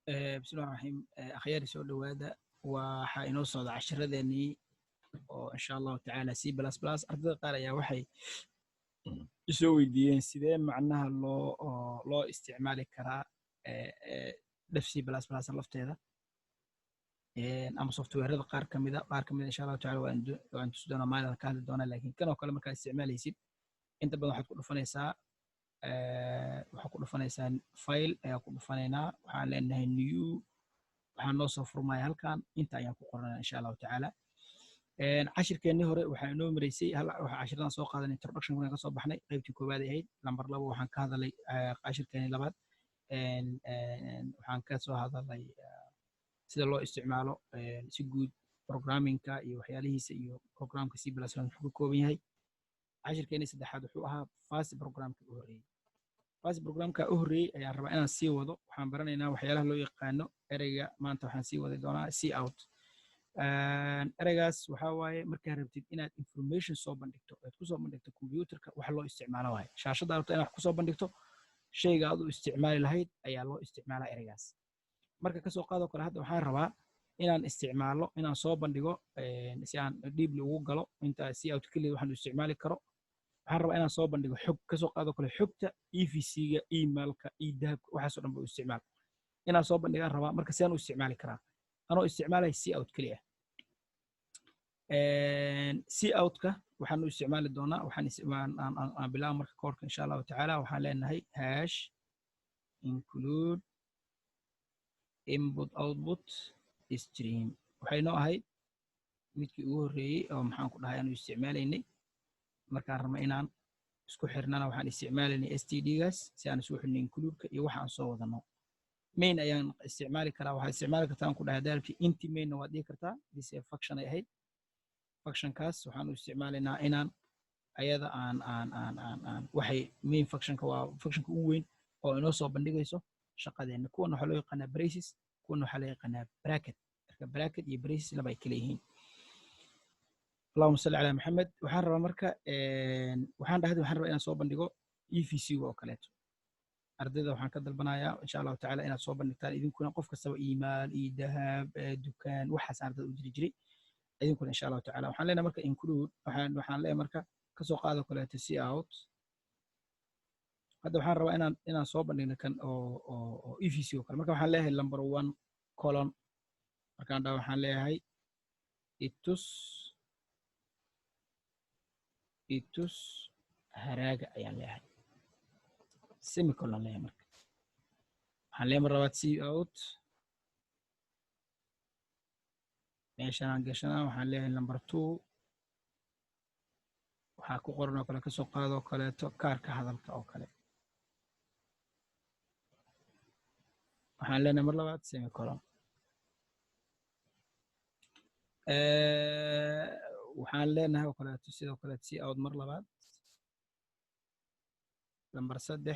بسم الله الرحمن الرحيم أخياري سؤال هذا وحين وصل عشرة ذني وإن شاء الله تعالى سي بلس بلس أرد قال يا وحي يسوي دين سيدين معناها لو استعمال كرا نفسي بلس بلس لفت هذا أما سوفت وير هذا قار كميدا إن شاء الله تعالى وأن تسدونا ما لنا كهذا دونا لكن كانوا كل ما كان استعمال يصير أنت بدو حتكون فنيسا وحكون فنيسا فايل أكون فنينا وحنا لأنه نيو waxaan noo soo furmaya halkan inta ayaan ku qoranaa insha Allah ta'ala cashirkeennii hore waxaa inoo mareysay waxa cashiradan soo qaadan introduction ka soo baxnay qaybtii koowaad ay ahayd lambar 2 waxaan ka hadalay cashirkeennii labaad waxaan ka soo hadalay sida loo isticmaalo si guud programmingka iyo waxyaalihiisa iyo programka C++ wuxuu ka kooban yahay cashirkeennii saddexaad wuxuu ahaa fast programka ugu horeeyay fast programka ugu horeeyay ayaan rabaa inaan sii wado waxaan baranaynaa waxyaalaha loo yaqaano ereyga maanta waxaan sii wadi doonaa see out ereygaas waxa waaye markaa rabtid inaad information soo bandhigto aad ku soo bandhigto computerka wax loo isticmaalo waaye shaashada rabto inaad wax ku soo bandhigto shayga aad u isticmaali lahayd ayaa loo isticmaalaa ereygaas marka ka soo qaado kale hadda waxaan rabaa inaan soo bandhigo si aan deeply ugu galo inta see out kaliya waxaan u isticmaali karo waxaan rabaa inaan soo bandhigo xog ka soo qaado kale xogta EVC-ga emailka dahabka waxaas oo dhan buu isticmaal inaan soo bandhigaan rabaa marka sidaan u isticmaali karaa anoo isticmaalay see out kaliya see out-ka waxaan u isticmaali doonaa aan bilaabo marka koorka insha Allah ta'ala waxaan leenahay hash include input output stream waxay noo ahayd midkii ugu horeeyay oo maxaan ku dhahay aanu isticmaalaynay markaan rabno inaan isku xirnana waxaan isticmaalaynay std-gaas si aan isku xirnay include-ka iyo waxa aan soo wadano main ayaan isticmaali karaa waxaa isticmaali kartaa aan ku dhahay dalabkii inti mainna waad dhihi kartaa this function ay ahayd functionkaas waxaan u isticmaalaynaa inaan ayada aan waxay main functionka waa functionka ugu weyn oo inoo soo bandhigayso shaqadeena kuwana waxaa loo yaqaanaa braces kuwana waxaa loo yaqaanaa bracket marka bracket iyo braces laba ay kala yihiin اللهم صل على محمد waxaan rabaa marka waxaan rabaa inaan soo bandhigo EVC-ga oo kaleeto ardayda waxaan ka dalbanayaa insha Allah ta'ala inaad soo bandhigtaan idinkuna qof kastaba email dahab dukaan waxaas ardayda u jiray idinkuna insha Allah ta'ala waxaan leenahay marka include waxaan leenahay marka ka soo qaado kaleeto see out hadda waxaan rabaa inaan soo bandhigno kan oo EVC oo kale marka waxaan leeyahay number 1 colon markaan dhaw waxaan leeyahay itus haraaga ayaan leeyahay semicolon leeyahay marka waxaan leeyahay rabaad see out meeshaan aan gashanaa waxaan leeyahay number 2 waxaa ku qoran oo kale ka soo qaado kaleeto kaarka hadalka oo kale waxaan leenahay mar labaad semicolon waxaan leenahay oo kaleeto sidoo kale see out mar labaad number 3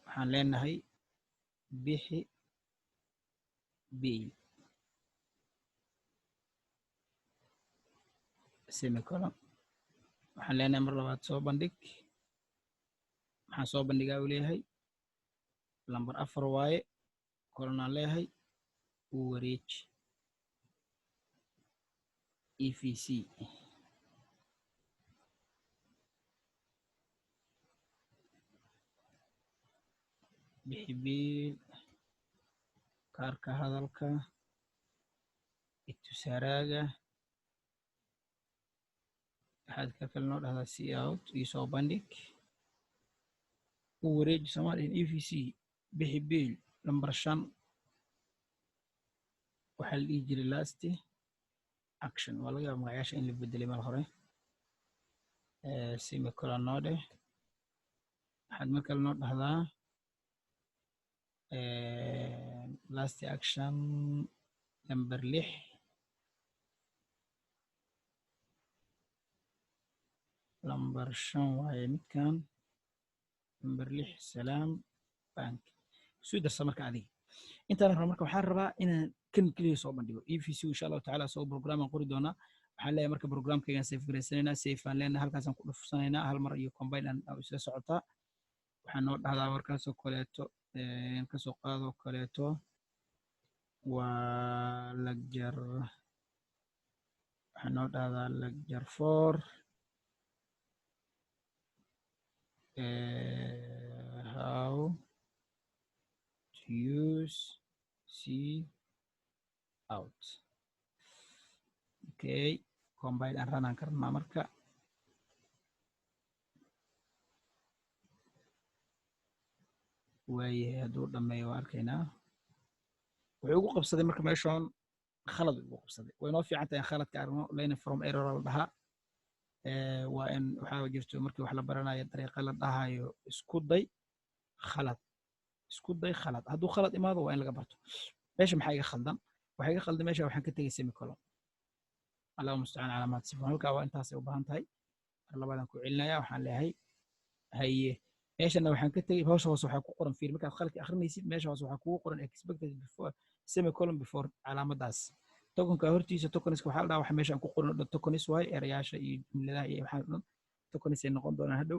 waxaan leenahay bixi biil semicolon waxaan leenahay mar labaad soo bandhig waxaan soo bandhigaa uu leeyahay number 4 waaye colon aan leeyahay uu wareeji EVC bixibiil kaarka hadalka itusaraaga waxaad ka kale noo dhahdaa see out iyo soo bandhig uu wareeji Soomaaliya EVC bixibiil number 5 waxaa la dhihi jiray last action waa laga yaabaa magacaasha in la bedelay mar hore semicolon noo dheh waxaad mar kale noo dhahdaa last action number 6 number 5 waaye midkan number 6 salaam bank soo darsa marka adiga intaan rabaa marka waxaan rabaa inaan kan kaliya soo bandhigo EVC insha Allah ta'ala soo program aan qori doonaa waxaan leeyahay marka programkaygaan save gareysanayna save aan leenahay halkaas aan ku dhufsanaynaa hal mar iyo combine aan isla socotaa waxaan noo dhahdaa warkaas oo kaleeto kasoo qaadoo kaleeto waa lagjar waxaa noo dhahdaa lagjar 4 how to use cout. Okay, combine aan ranaan karnaa marka waayahay hadduu dhammeeyo waa arkaynaa wuxuu ugu qabsaday marka meeshaan khalad ugu qabsaday way noo fiican tahay khaladka aragno learning from error la dhahaa waa in waxaa jirto markii wax la baranayo dariiqa la dhahayo isku day khalad hadduu khalad imaado waa in laga barto meesha maxaa iga khaldan waxa iga khaldan meesha waxaan ka tegay semicolon allahu mustacaan calaamaad sifan halkaa waa intaasay u baahan tahay mar labaadaan ku celinaya waxaan leeyahay haye meeshana waxaan ka tegay hoos waxaa ku qoran fiir markaad khaladka akhrinaysid meesha hoos waxaa kugu qoran expected before semicolon before calaamadaas tokenka hortiisa tokeniska waxaa la dhahaa waxa meeshaan ku qoran oo dhan tokenis waaye erayaasha iyo jumladaha iyo waxaa dhan tokenis ay noqon doonaan hadhow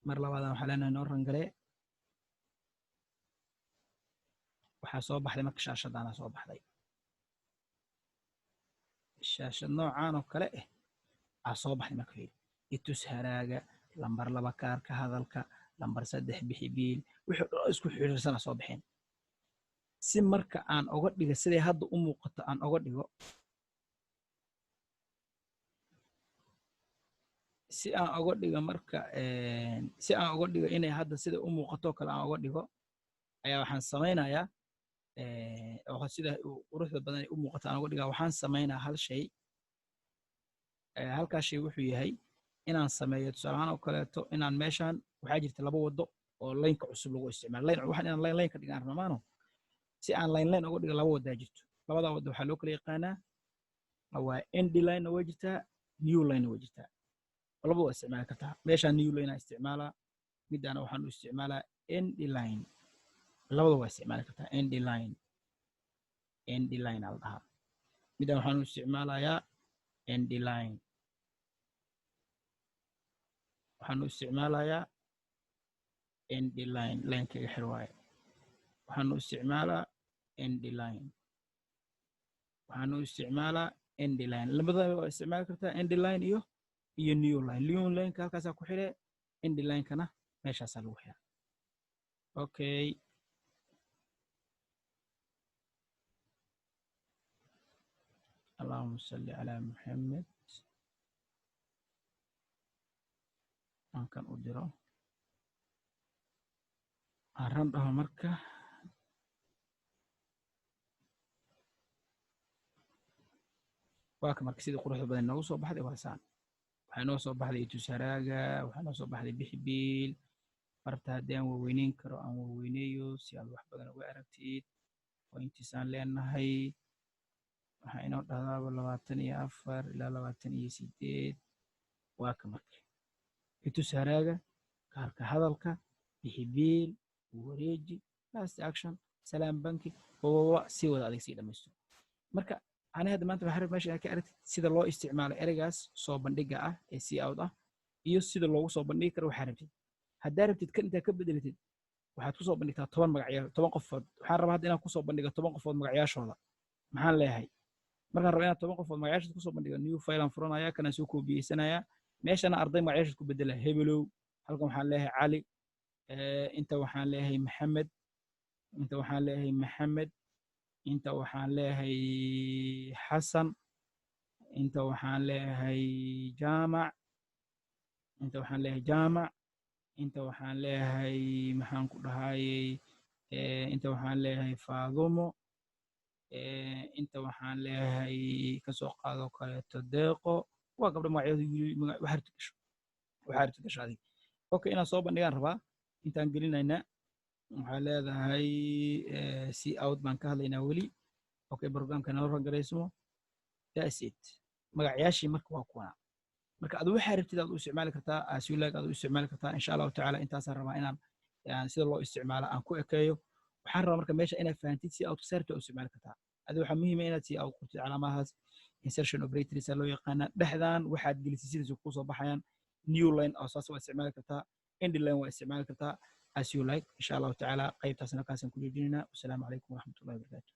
mar labaadaan waxaa leenahay noo rangalee waxaa soo baxday marka shaashadaana soo baxday shaashad noocaan oo kale ah soo baxday marka fiir itus haraaga lambar 2 kaarka hadalka lambar 3 bixi biil wixii dhan isku xiriirsana soo baxeen si marka aan uga dhigo siday hadda u muuqato aan uga dhigo si aan uga dhigo marka si aan uga dhigo inay hadda sida u muuqato kale aan uga dhigo ayaa waxaan samaynayaa oo sida quruxda badan ay u muuqato aan uga dhigaa waxaan samaynayaa hal shay halkaas shay wuxuu yahay inaan sameeyo tusaale ahaan oo kaleeto inaan meeshaan waxaa jirta 2 wado oo laynka cusub lagu isticmaalo layn waxaan inaan layn ka dhigaan ramaano si aan layn uga dhigo 2 wada jirto labada wado waxaa loo kala yaqaanaa waa end line way jirtaa new line way jirtaa labada waa isticmaali kartaa meeshaan new line isticmaala midana waxaan u isticmaalaa end line labada waa isticmaali kartaa end line al dhaha midana waxaan u isticmaalayaa end line waxaan u isticmaalayaa end line kaga xir waaye waxaan u isticmaalaa end line waxaan u isticmaalaa end line labadaba waa isticmaali kartaa end line iyo new line ka halkaas ku xiree end line kana meeshaas lagu xiraa okay اللهم صل على محمد kan u diro aran dhaho marka waa ka marka sidii quruxda badan noogu soo baxday waa saan waxaa noo soo baxday tusaraaga waxaa noo soo baxday bixibiil barta haddii aan waweyneyn karo aan waweyneeyo si aad wax badan uga aragtid oo intiisaan leenahay waxaa inoo dhahdaaba 24 ilaa 28 waa ka marka itusaraaga kaarka hadalka bixibiil wareeji last action salaam banki si wada adeeg si dhamaysto marka ani hadda maanta waxaan rabaa meesha ka aragtid sida loo isticmaalo ereygaas soo bandhiga ah ee si out ah iyo sida loogu soo bandhigi karo waxaa rabtid haddaa rabtid kan intaa ka bedelatid waxaad ku soo bandhigtaa 10 magacyo 10 qofood waxaan rabaa hadda inaan ku soo bandhigo 10 qofood magacyashooda maxaan leeyahay markaan rabaa inaan 10 qofood magacyashooda ku soo bandhigo new file aan furanaya kana soo koobiyeysanaya meeshana arday magacyashooda ku bedela hebelow halkan waxaan leeyahay cali inta waxaan leeyahay maxamed inta waxaan leeyahay maxamed inta waxaan leeyahay xasan inta waxaan leeyahay jaamac inta waxaan leeyahay jaamac inta waxaan leeyahay maxaan ku dhahayay inta waxaan leeyahay faadumo inta waxaan leeyahay ka soo qaado kaleeto deeqo waa gabdho magacyadooda waxaa gasho adiga okay inaan soo bandhigaan rabaa intaan gelinaynaa waxaa leedahay si out baan ka hadlaynaa weli okay programka noo rangaraysmo that's it magacayaashii marka waa kuwana marka adu waxaa rabtid aad u isticmaali kartaa asulaag aad u isticmaali kartaa insha allahu tacaala intaasaan rabaa inaan sida loo isticmaalo aan ku ekeeyo waxaan rabaa marka meesha inaad fahantid si out sarta u isticmaali kartaa adi waxaa muhiim ah inaad si out qortid calaamadahaas insertion operators loo yaqaana dhexdaan waxaad gelisay sidaas ku soo baxayaan new line oo saas waa isticmaali kartaa endline waa isticmaali kartaa as you like insha allahu tacaala qaybtaasna kaasaan ku joojinaynaa wasalaamu calaykum waraxmatullahi wabarakaatu